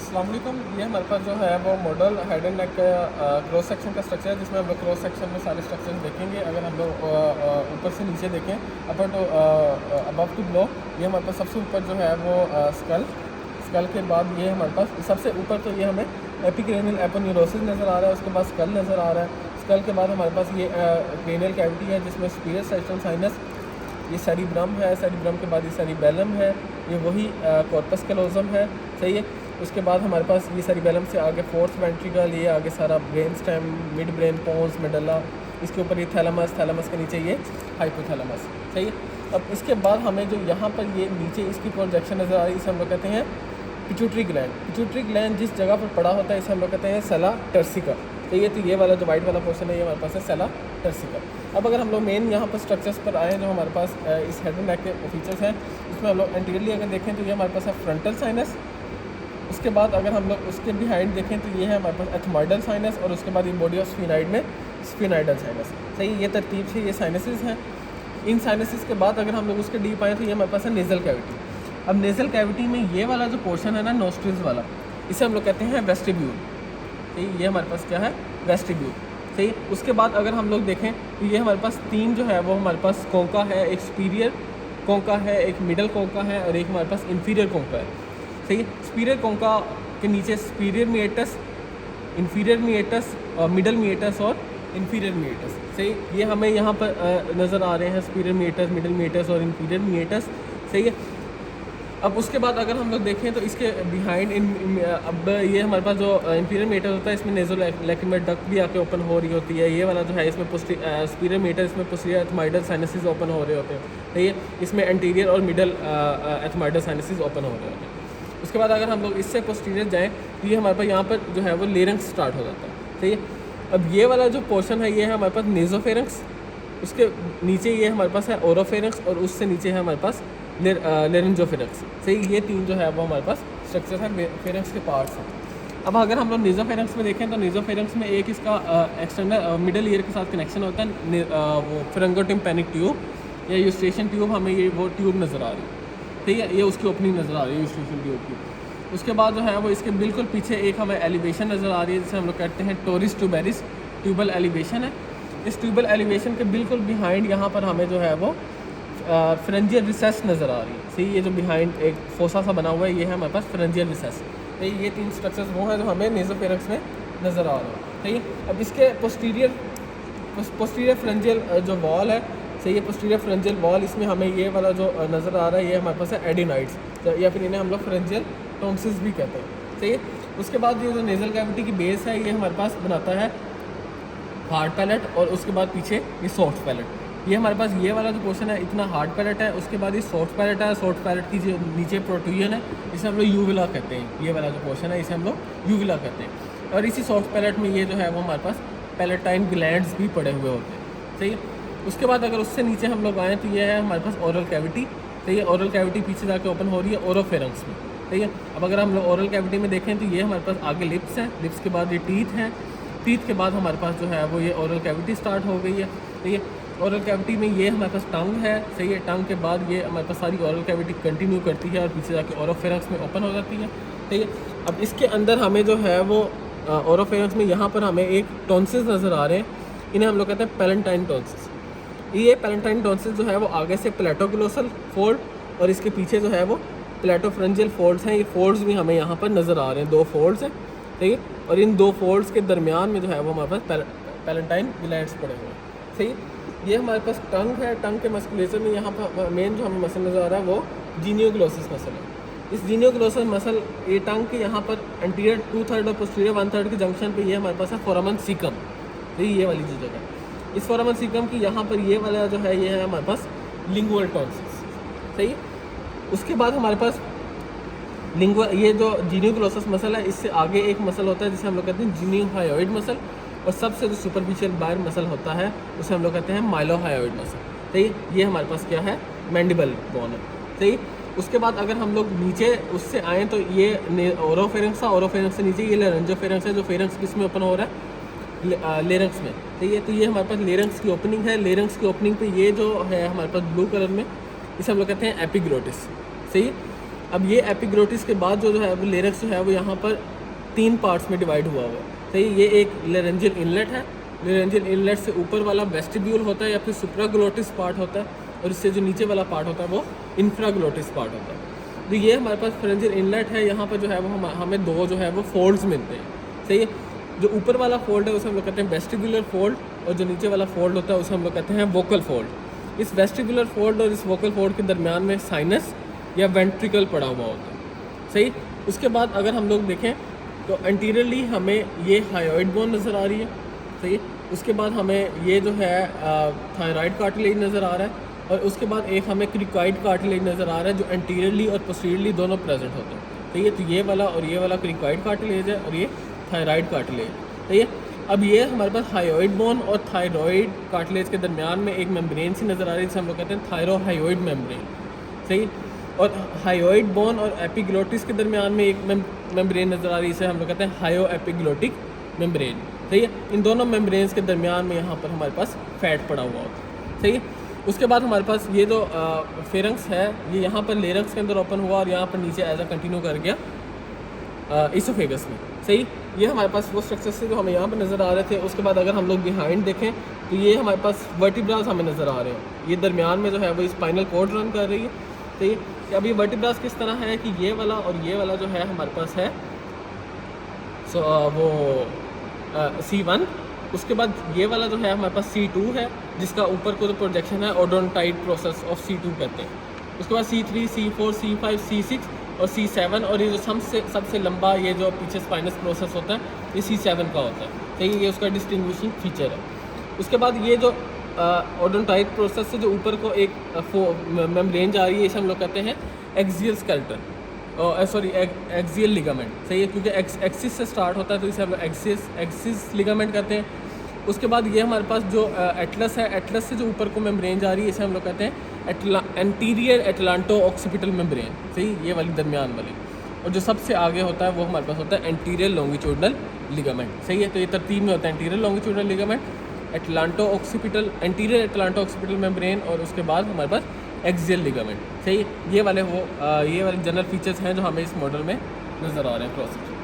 अस्सलाम वालेकुम। ये हमारे पास जो है वो मॉडल हेड एंड नेक का क्रॉस सेक्शन का स्ट्रक्चर है, जिसमें हम लोग क्रॉस सेक्शन में सारे स्ट्रक्चर देखेंगे। अगर हम लोग ऊपर से नीचे देखें, upper to above to below, ये हमारे पास सबसे ऊपर जो है वो स्कल के बाद ये हमारे पास सबसे ऊपर तो ये हमें एपिक्रेनियल एपोन्यूरोसिस नज़र आ रहा है। उसके बाद स्कल नज़र आ रहा है। स्कल के बाद हमारे पास ये क्रेनियल कैविटी है, जिसमें सुपीरियर सेरेब्रम साइनस, ये सेरिब्रम है। सेरिब्रम के बाद ये सेरिबेलम है, ये वही कॉर्पस कैलोजम है। सही है। उसके बाद हमारे पास ये सेरिबेलम से आगे फोर्थ वेंट्रिकल, ये आगे सारा brain stem, mid brain, pons, medulla, इसके ऊपर ये थैलेमस, थैलेमस के नीचे ये हाइपोथैलेमस। सही है। अब इसके बाद हमें जो यहाँ पर ये नीचे इसकी प्रोजेक्शन नज़र आ रही है, इसे हम लोग कहते हैं पिट्यूटरी ग्लैंड। पिट्यूटरी ग्लैंड जिस जगह पर पड़ा होता है, इसे हम लोग कहते हैं सेला टर्सिका। तो ये वाला जो वाइट वाला पोर्शन है, ये हमारे पास है सेला टर्सिका। अब अगर हम लोग मेन यहाँ पर स्ट्रक्चर्स पर आए, जो हमारे पास इस हेड एंड नेक के फीचर्स हैं, इसमें हम लोग एंटीरियरली अगर देखें तो ये हमारे पास है फ्रंटल साइनस। उसके बाद अगर हम लोग उसके बिहाइंड देखें तो ये है हमारे पास एथमॉइडल साइनस, और उसके बाद ये बॉडी ऑफ स्फिनाइड में स्फिनाइडल साइनस। सही, ये तरतीब से ये साइनसेस हैं। इन साइनसेस के बाद अगर हम लोग उसके डीप आए तो ये हमारे पास है नेज़ल कैविटी। अब नेज़ल कैविटी में ये वाला जो पोर्शन है ना, नोस्ट्रिल्स वाला, इसे हम लोग कहते हैं वेस्टिब्यूल। सही, ये हमारे पास क्या है, वेस्टिब्यूल। सही। उसके बाद अगर हम लोग देखें तो ये हमारे पास तीन जो है वो हमारे पास कोंका है, एक सुपीरियर कोंका है, एक मिडल कोंका है, और एक हमारे पास इंफीरियर कोंका है। सही है। सुपीरियर कोंका के नीचे सुपीरियर मिएटस, इंफीरियर मिएटस, और मिडल मिएटस और इंफीरियर मिएटस। सही, ये हमें यहाँ पर नज़र आ रहे हैं, सुपीरियर मिएटस, मिडल मिएटस और इंफीरियर मिएटस। सही है। अब उसके बाद अगर हम लोग देखें तो इसके बिहाइंड अब ये हमारे पास जो इंफीरियर मीटर होता है, इसमें नेज़ल लैक्रिमल डक्ट भी आके ओपन हो रही होती है। ये वाला जो है इसमें सुपीरियर मीटर, इसमें पोस्टीरियर एथमॉइडल साइनसेस ओपन हो रहे होते हैं। तो ये इसमें एंटीरियर और मिडल एथमॉइडल साइनसेस ओपन हो रहे होते हैं। उसके बाद अगर हम लोग इससे पोस्टीरियर जाएँ तो ये हमारे पास यहाँ पर जो है वो लेरिंक्स स्टार्ट हो जाता है। सही है। अब ये वाला जो पोर्शन है, ये है हमारे पास नेज़ोफेरिंक्स। उसके नीचे ये हमारे पास है ओरोफेरिंक्स, और उससे नीचे है हमारे पास लेरिंजोफेरिंक्स। सही, ये तीन जो है वो हमारे पास स्ट्रक्चर है, फेरिंक्स के पार्ट्स हैं। अब अगर हम लोग नेज़ोफेरिंक्स में देखें तो नेज़ोफेरिंक्स में एक इसका एक्सटर्नल मिडल ईयर के साथ कनेक्शन होता है, वो फेरिंगोटिम्पैनिक ट्यूब या यूस्ट्रेशन ट्यूब, हमें ये वो ट्यूब नज़र आ रही है। ठीक है, ये उसकी ओपनिंग नज़र आ रही है यूस्ट्रेशन ट्यूब की। उसके बाद जो है वो इसके बिल्कुल पीछे एक हमें एलिवेशन नज़र आ रही है, जिसे हम लोग कहते हैं टोरिस ट्यूबेरिस, ट्यूबल एलिवेशन है। इस ट्यूबल एलिवेशन के बिल्कुल बिहाइंड यहाँ पर हमें जो है वो फ्रेंजियल रिसेस नज़र आ रही है। सही, ये जो बिहाइंड एक फोसा सा बना हुआ है, ये है हमारे पास फ्रेंजियल रिसेस। तो ये तीन स्ट्रक्चर्स वो हैं जो हमें नेज़ोफेरिंक्स में नज़र आ रहे हैं। सही है। अब इसके पोस्टीरियर फ्रेंजियल जो वॉल है, सही है, पोस्टीरियर फ्रेंजियल वॉल, इसमें हमें ये वाला जो नज़र आ रहा है, ये हमारे पास है एडिनाइड्स, या फिर इन्हें हम लोग फ्रेंजियल टोन्सिस भी कहते हैं। सही है। उसके बाद ये जो नेज़ल कैविटी की बेस है, ये हमारे पास बनाता है हार्ड पैलेट, और उसके बाद पीछे ये सॉफ्ट पैलेट। ये हमारे पास ये वाला जो पोर्शन है इतना हार्ड पैलेट है। उसके बाद ये सॉफ्ट पैलेट है। सॉफ्ट पैलेट की जो नीचे प्रोट्रूजन है, इसे हम लोग यूविला कहते हैं। ये वाला जो पोर्शन है, इसे हम लोग यूविला कहते हैं। और इसी सॉफ्ट पैलेट में ये जो है वो हमारे पास पैलेटाइन ग्लैंड्स भी पड़े हुए होते हैं। सही है। उसके बाद अगर उससे नीचे हम लोग आएँ तो ये है हमारे पास ओरल कैविटी। सही है। ओरल कैविटी पीछे जाके ओपन हो रही है ओरोफेरिंक्स में। सही है। अब अगर हम लोग ओरल कैविटी में देखें तो ये हमारे पास आगे लिप्स हैं, लिप्स के बाद ये टीथ हैं, टीथ के बाद हमारे पास जो है वो ये ओरल कैविटी स्टार्ट हो गई है। सही है। ओरल कैविटी में ये हमारे पास टंग है। सही है। टंग के बाद ये हमारे पास सारी ओरल कैविटी कंटिन्यू करती है और पीछे जाके ओरोफेरिंक्स में ओपन हो जाती है। ठीक है। अब इसके अंदर हमें जो है वो ओरोफेरिंक्स में यहाँ पर हमें एक टॉन्सिस नज़र आ रहे हैं, इन्हें हम लोग कहते हैं पैलेंटाइन टॉन्सिस। ये पैलेंटाइन टॉन्सिस जो है वो आगे से प्लेटोग्लोसल फोल्ड, और इसके पीछे जो है वो प्लेटोफ्रेंजियल फोल्ड्स हैं। ये फोल्ड्स भी हमें यहाँ पर नज़र आ रहे हैं, दो फोल्ड्स हैं। ठीक है। और इन दो फोल्ड्स के दरमियान में जो है वो हमारे पास पैलेंटाइन ग्लैंड्स पड़े हुए हैं। सही। ये हमारे पास टंग है। टंग के मस्कुलेचर में यहाँ पर मेन जो हमें मसल नज़र आ रहा है वो जीनियोग्लोसिस मसल है। इस जीनियोग्लोसिस मसल, ये टंग के यहाँ पर एंटीरियर 2/3 और पोस्टीरियर 1/3 के जंक्शन पे ये हमारे पास है फोरामन सीकम। तो ये वाली जो जगह है, इस फोरामन सीकम की यहाँ पर ये वाला जो है ये है हमारे पास लिंगुअल टॉन्सिस। सही। उसके बाद हमारे पास ये जो जीनियोग्लोसिस मसल है, इससे आगे एक मसल होता है जिसे हम लोग कहते हैं जीनियोहायोइड मसल, और सबसे जो सुपरफिशियल बायर मसल होता है उसे हम लोग कहते हैं माइलोहायोइड मसल। सही। ये हमारे पास क्या है, मैंडिबल बोन है। सही। उसके बाद अगर हम लोग नीचे उससे आएँ तो ये ओरोफेरिंक्स था, ओरोफेरिंक्स से नीचे ये लेरेंजोफेरिंक्स है, जो फेरिंक्स किसमें ओपन हो रहा है, लेरिंक्स में। तो ये हमारे पास लेरिंक्स की ओपनिंग है। लेरिंक्स की ओपनिंग पे ये जो है हमारे पास ब्लू कलर में, इसे हम लोग कहते हैं एपिग्लोटिस। सही। अब ये एपिग्लोटिस के बाद जो है वो लेरिक्स जो है वो यहाँ पर 3 पार्ट्स में डिवाइड हुआ है। सही, ये एक लेरेंजियल इनलेट है। लेरेंजियल इनलेट से ऊपर वाला वेस्टिब्यूल होता है या फिर सुप्राग्लोटिस पार्ट होता है, और इससे जो नीचे वाला पार्ट होता है वो इंफ्राग्लोटिस पार्ट होता है। तो ये हमारे पास फेरेंजियल इनलेट है। यहाँ पर जो है वो हमें 2 जो है वो फोल्ड्स मिलते हैं। सही है, जो ऊपर वाला फोल्ड है उसे हम लोग कहते हैं वेस्टिबुलर फोल्ड, और जो नीचे वाला फोल्ड होता है उसे हम लोग कहते हैं वोकल फोल्ड। इस वेस्टिबुलर फोल्ड और इस वोकल फोल्ड के दरमियान में साइनस या वेंट्रिकल पड़ा हुआ होता है। सही, उसके बाद अगर हम लोग देखें तो एंटीरियरली हमें ये हायोइड बोन नज़र आ रही है। सही है, उसके बाद हमें ये जो है थायराइड कार्टिलेज नज़र आ रहा है, और उसके बाद एक हमें क्रिकॉइड कार्टिलेज नज़र आ रहा है जो एंटीरियरली और पोस्टीरियरली दोनों प्रेजेंट होते हैं। तो ये वाला और ये वाला क्रिकॉइड कार्टिलेज है, और ये थायराइड कार्टिलेज। सही है, अब ये हमारे पास हायोइड बोन और थायराइड कार्टिलेज के दरमियान में एक मेम्ब्रेन सी नज़र आ रही है जिसे हम लोग कहते हैं थायरोहायोइड मेम्ब्रेन। सही, और हायोइड बोन और एपिग्लोटिस के दरमियान में एक मेम्ब्रेन नज़र आ रही है, इसे हम लोग कहते हैं हायो एपिग्लोटिक मेम्ब्रेन। सही है, इन दोनों मेम्ब्रेन्स के दरमियान में यहाँ पर हमारे पास फैट पड़ा हुआ होता है। सही है, उसके बाद हमारे पास ये जो फेरेंक्स है ये यहाँ पर लेरिक्स के अंदर ओपन हुआ और यहाँ पर नीचे एज अ कंटिन्यू कर गया इसोफेगस में। सही, ये हमारे पास वो स्ट्रक्चर्स थे जो हमें यहाँ पर नज़र आ रहे थे। उसके बाद अगर हम लोग बिहाइंड देखें तो ये हमारे पास वर्टिब्रास हमें नज़र आ रहे हैं। ये दरमियान में जो है वो स्पाइनल कॉर्ड रन कर रही है। तो ये अब ये वर्टिब्रास किस तरह है कि ये वाला और ये वाला जो है हमारे पास है वो C1। उसके बाद ये वाला जो है हमारे पास C2 है, जिसका ऊपर को जो प्रोजेक्शन है ओडोंटाइड प्रोसेस ऑफ C2 कहते हैं। उसके बाद C3, C4, C5, C6 और C7, और ये जो सबसे लंबा ये जो पीछे स्पाइनस प्रोसेस होता है ये C7 का होता है। सही, ये उसका डिस्टिंग्विशिंग फीचर है। उसके बाद ये जो ओडोंटाइड प्रोसेस से जो ऊपर को एक मेम्ब्रेन जा रही है इसे हम लोग कहते हैं axial skeleton, sorry axial ligament. सही है, क्योंकि एक्सिस से स्टार्ट होता है तो इसे हम लोग एक्सिस लिगामेंट कहते हैं। उसके बाद ये हमारे पास जो एटलस है, एटलस से जो ऊपर को मेम्ब्रेन जा रही है इसे हम लोग कहते हैं एंटीरियर एटलांटो ऑक्सीपिटल मेम्ब्रेन। सही, ये वाली दरमियान वाली, और जो सबसे आगे होता है वो हमारे पास होता है एंटीरियर लॉन्गिट्यूडनल लिगामेंट। सही है, तो ये तरतीब में होता है anterior longitudinal ligament, atlanto occipital, anterior atlanto occipital membrane, और उसके बाद हमारे पास एक्सियल लिगामेंट। सही, ये वाले जनरल फीचर्स हैं जो हमें इस मॉडल में नज़र आ रहे हैं क्रॉस सेक्शन।